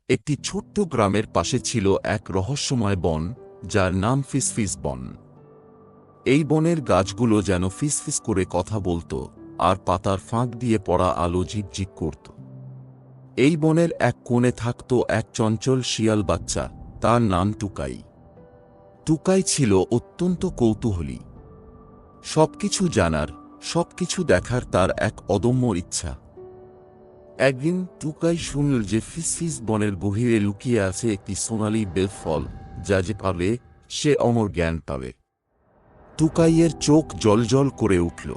একটি ছোট্ট গ্রামের পাশে ছিল এক রহস্যময় বন, যার নাম ফিসফিস বন। এই বনের গাছগুলো যেন ফিসফিস করে কথা বলত, আর পাতার ফাঁক দিয়ে পড়া আলো ঝিকঝিক করত। এই বনের এক কোণে থাকত এক চঞ্চল শিয়াল বাচ্চা, তার নাম টুকাই। টুকাই ছিল অত্যন্ত কৌতূহলী। সবকিছু জানার, সবকিছু দেখার তার এক অদম্য ইচ্ছা। একদিন টুকাই শুনল যে ফিসফিস বনের গভীরে লুকিয়ে আছে একটি সোনালী বেলফল, যা যে পাবে সে অমর জ্ঞান পাবে। টুকাইয়ের চোখ জ্বলজ্বল করে উঠল।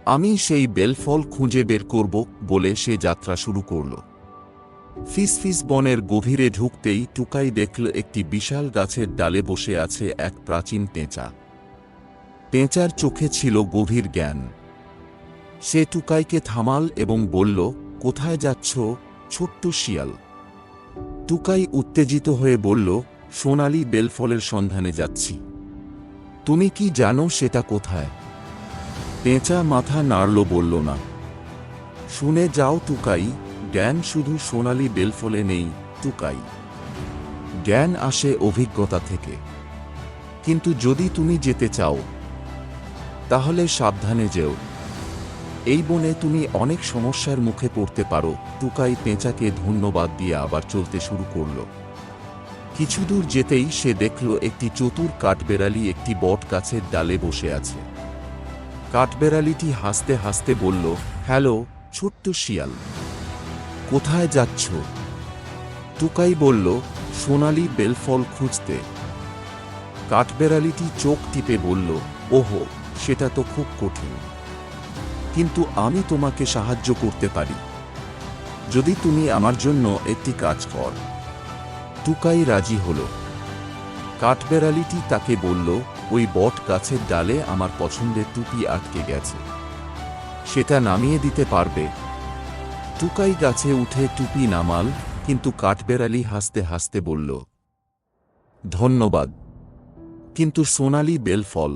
আমি সেই বেলফল খুঁজে বের করব বলে সে যাত্রা শুরু করল। ফিসফিস বনের গভীরে ঢুকতেই টুকাই দেখল একটি বিশাল গাছের ডালে বসে আছে এক প্রাচীন পেঁচা। পেঁচার চোখে ছিল গভীর জ্ঞান। সে টুকাইকে থামাল এবং বলল, কোথায় যাচ্ছ, ছোট্ট শিয়াল? টুকাই উত্তেজিত হয়ে বলল, সোনালী বেলফলের সন্ধানে যাচ্ছি। তুমি কি জানো সেটা কোথায়? পেঁচা মাথা নাড়ল, বলল না। শুনে যাও টুকাই, জ্ঞান শুধু সোনালী বেলফলে নেই টুকাই। জ্ঞান আসে অভিজ্ঞতা থেকে। কিন্তু যদি তুমি যেতে চাও, তাহলে সাবধানে যেও। এই বনে তুমি অনেক সমস্যার মুখে পড়তে পারো। টুকাই পেঁচাকে ধন্যবাদ দিয়ে আবার চলতে শুরু করল। কিছুদূর যেতেই সে দেখল একটি চতুর কাঠবেড়ালি একটি বট গাছের ডালে বসে আছে। কাঠবেড়ালিটি হাসতে হাসতে বলল, হ্যালো ছোট্ট শিয়াল, কোথায় যাচ্ছ? টুকাই বলল, সোনালী বেলফল খুঁজতে। কাঠবেড়ালিটি চোখ টিপে বলল, ওহো, সেটা তো খুব কঠিন, কিন্তু আমি তোমাকে সাহায্য করতে পারি যদি তুমি আমার জন্য একটি কাজ কর। টুকাই রাজি হল। কাঠবেড়ালিটি তাকে বলল, ওই বট গাছের ডালে আমার পছন্দের টুপি আটকে গেছে, সেটা নামিয়ে দিতে পারবে? টুকাই গাছে উঠে টুপি নামাল, কিন্তু কাঠবেড়ালি হাসতে হাসতে বলল, ধন্যবাদ, কিন্তু সোনালী বেলফল,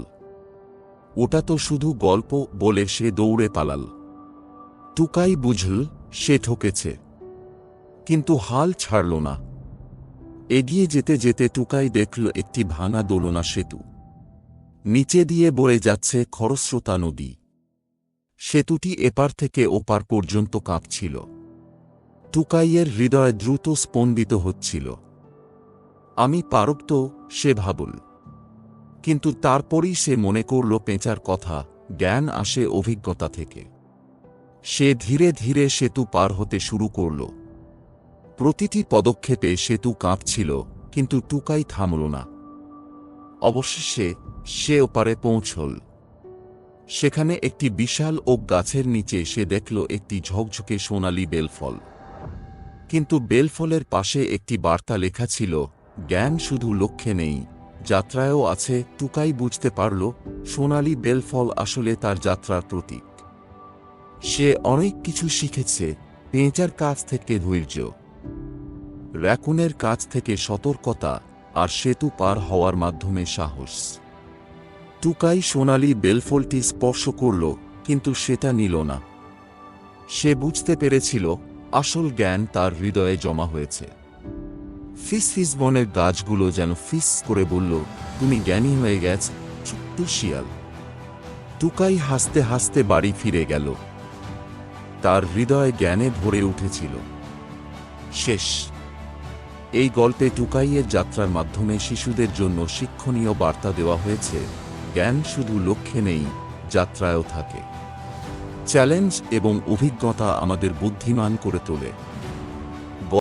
ওটা তো শুধু গল্প বলে সে দৌড়ে পালাল। টুকাই বুঝল সে ঠকেছে, কিন্তু হাল ছাড়ল না। এগিয়ে যেতে যেতে টুকাই দেখল একটি ভাঙা দোলনা সেতু। নিচে দিয়ে বয়ে যাচ্ছে খরস্রোতা নদী। সেতুটি এপার থেকে ওপার পর্যন্ত কাঁপছিল। টুকাইয়ের হৃদয় দ্রুত স্পন্দিত হচ্ছিল। আমি পারব তো, সে ভাবল। কিন্তু তারপরই সে মনে করল পেঁচার কথা, জ্ঞান আসে অভিজ্ঞতা থেকে। সে ধীরে ধীরে সেতু পার হতে শুরু করল। প্রতিটি পদক্ষেপে সেতু কাঁপছিল, কিন্তু টুকাই থামল না। অবশেষে সে ওপারে পৌঁছল। সেখানে একটি বিশাল ওক গাছের নিচে সে দেখল একটি ঝকঝকে সোনালী বেলফল। কিন্তু বেলফলের পাশে একটি বার্তা লেখা ছিল, জ্ঞান শুধু লক্ষ্যে নেই, যাত্রায়ও আছে। টুকাই বুঝতে পারল সোনালী বেলফল আসলে তার যাত্রার প্রতীক। সে অনেক কিছু শিখেছে, পেঁচার কাছ থেকে ধৈর্য, র্যাকুনের কাছ থেকে সতর্কতা, আর সেতু পার হওয়ার মাধ্যমে সাহস। টুকাই সোনালী বেলফলটি স্পর্শ করল, কিন্তু সেটা নিল না। সে বুঝতে পেরেছিল আসল জ্ঞান তার হৃদয়ে জমা হয়েছে। ফিসফিস বনের গাছগুলো যেন ফিস করে বলল, তুমি জ্ঞানী হয়ে গেছ ছোট্ট শিয়াল। টুকাই হাসতে হাসতে বাড়ি ফিরে গেল। তার হৃদয় জ্ঞানে ভরে উঠেছিল। শেষ। এই গল্পে টুকাইয়ের যাত্রার মাধ্যমে শিশুদের জন্য শিক্ষণীয় বার্তা দেওয়া হয়েছে, জ্ঞান শুধু লক্ষ্যে নেই, যাত্রায়ও থাকে। চ্যালেঞ্জ এবং অভিজ্ঞতা আমাদের বুদ্ধিমান করে তোলে।